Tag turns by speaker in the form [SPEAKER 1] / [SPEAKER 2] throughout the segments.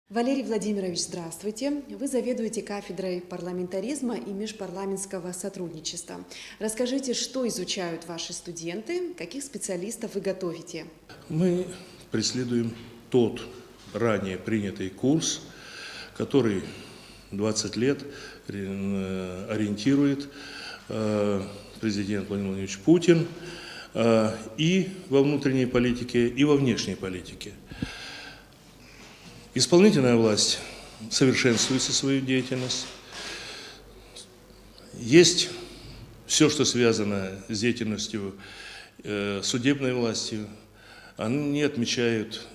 [SPEAKER 1] Валерий Владимирович, здравствуйте. Вы заведуете кафедрой парламентаризма и межпарламентского сотрудничества. Расскажите, что изучают ваши студенты, каких специалистов вы готовите?
[SPEAKER 2] Мы преследуем тот ранее принятый курс, который 20 лет ориентирует президент Владимир Владимирович Путин и во внутренней политике, и во внешней политике. Исполнительная власть совершенствует свою деятельность. Есть все, что связано с деятельностью судебной власти. Они отмечают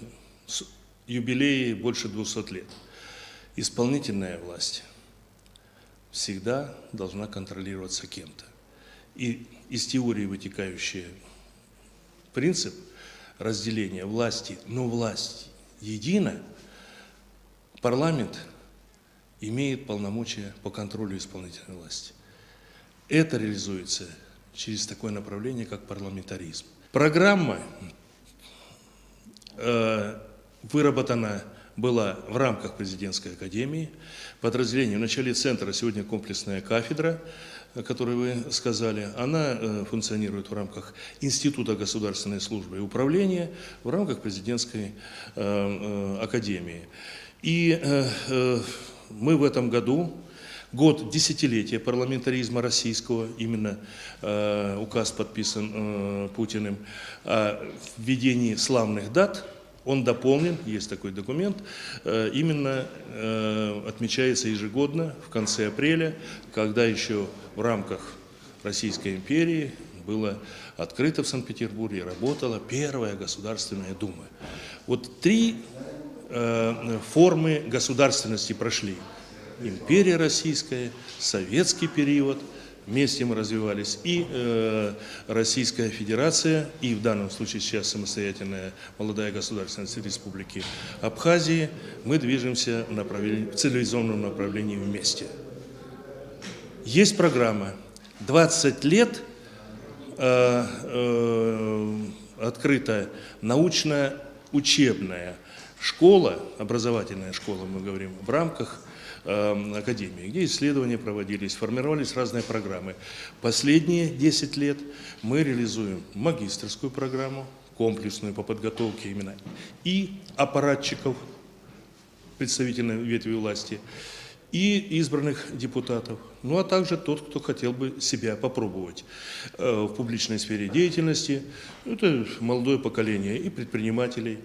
[SPEAKER 2] юбилеи больше 200 лет. Исполнительная власть всегда должна контролироваться кем-то. И из теории вытекающий принцип разделения власти, но власть едина. Парламент имеет полномочия по контролю исполнительной власти. Это реализуется через такое направление, как парламентаризм. Программа выработана была в рамках президентской академии, подразделение в начале центра, сегодня комплексная кафедра, о которой вы сказали, она функционирует в рамках Института государственной службы и управления, в рамках президентской академии. И мы в этом году, год десятилетия парламентаризма российского, именно указ подписан Путиным о введении славных дат, он дополнен, есть такой документ, именно отмечается ежегодно в конце апреля, когда еще в рамках Российской империи было открыто в Санкт-Петербурге, работала Первая Государственная Дума. Вот три формы государственности прошли. Империя российская, советский период, вместе мы развивались, и Российская Федерация, и в данном случае сейчас самостоятельная молодая государственность Республики Абхазии, мы движемся в цивилизованном направлении вместе. Есть программа. 20 лет открыта научно-учебная школа, образовательная школа, мы говорим, в рамках академии, где исследования проводились, формировались разные программы. Последние 10 лет мы реализуем магистерскую программу, комплексную по подготовке именно и аппаратчиков представительной ветви власти, и избранных депутатов, ну а также тот, кто хотел бы себя попробовать в публичной сфере деятельности. Это молодое поколение и предпринимателей,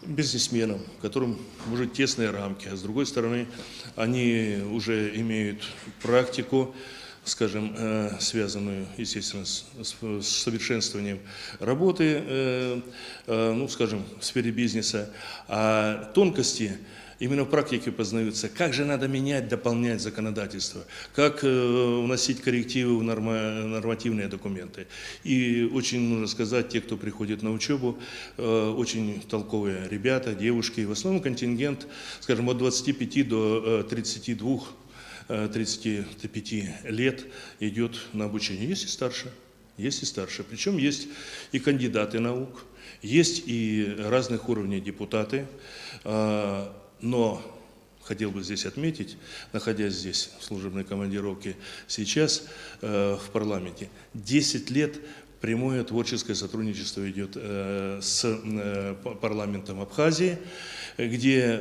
[SPEAKER 2] бизнесменов, которым уже тесные рамки, а с другой стороны, они уже имеют практику, скажем, связанную, естественно, с совершенствованием работы, ну, скажем, в сфере бизнеса, а тонкости именно в практике познаются, как же надо менять, дополнять законодательство, как вносить коррективы в нормативные документы. И очень нужно сказать, те, кто приходит на учебу, очень толковые ребята, девушки, в основном контингент, скажем, от 25 до 32-35 лет идет на обучение. Есть и старше, есть и старше. Причем есть и кандидаты наук, есть и разных уровней депутаты. Но хотел бы здесь отметить, находясь здесь в служебной командировке сейчас в парламенте, 10 лет прямое творческое сотрудничество идет с парламентом Абхазии, где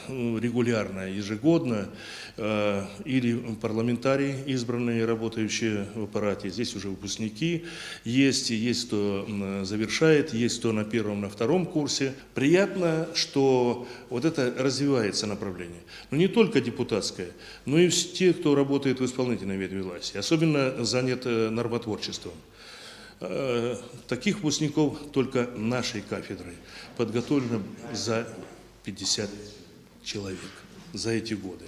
[SPEAKER 2] регулярно, ежегодно или парламентарии, избранные, работающие в аппарате, здесь уже выпускники, есть кто завершает, есть кто на первом, на втором курсе. Приятно, что вот это развивается направление. Но не только депутатское, но и те, кто работает в исполнительной ветви власти, особенно занят нормотворчеством. Таких выпускников только нашей кафедрой подготовлено за 50 человек за эти годы.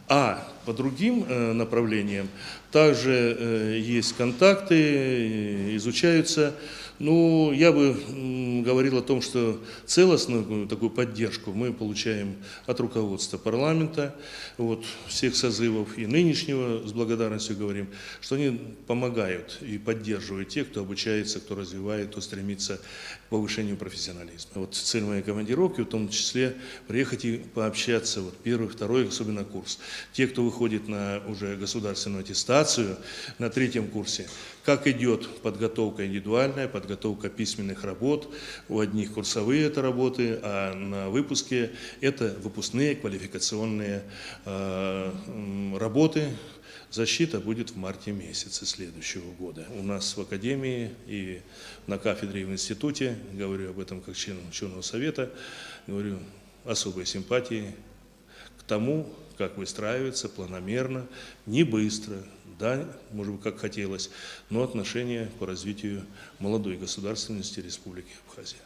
[SPEAKER 2] А по другим направлениям, Также есть контакты, изучаются. Ну, я бы говорил о том, что целостную такую поддержку мы получаем от руководства парламента, вот, всех созывов и нынешнего, с благодарностью говорим, что они помогают и поддерживают тех, кто обучается, кто развивает, кто стремится к повышению профессионализма. Вот цель моей командировки в том числе приехать и пообщаться, вот, первый, второй, особенно курс. Те, кто выходит на уже государственную аттестацию на третьем курсе, как идет подготовка индивидуальная, подготовка письменных работ. У одних курсовые это работы, а на выпуске это выпускные квалификационные работы. Защита будет в марте месяце следующего года. У нас в академии и на кафедре и в институте, говорю об этом как член ученого совета, говорю, особой симпатии к тому, как выстраивается планомерно, не быстро, да, может быть, как хотелось, но отношения по развитию молодой государственности Республики Абхазия.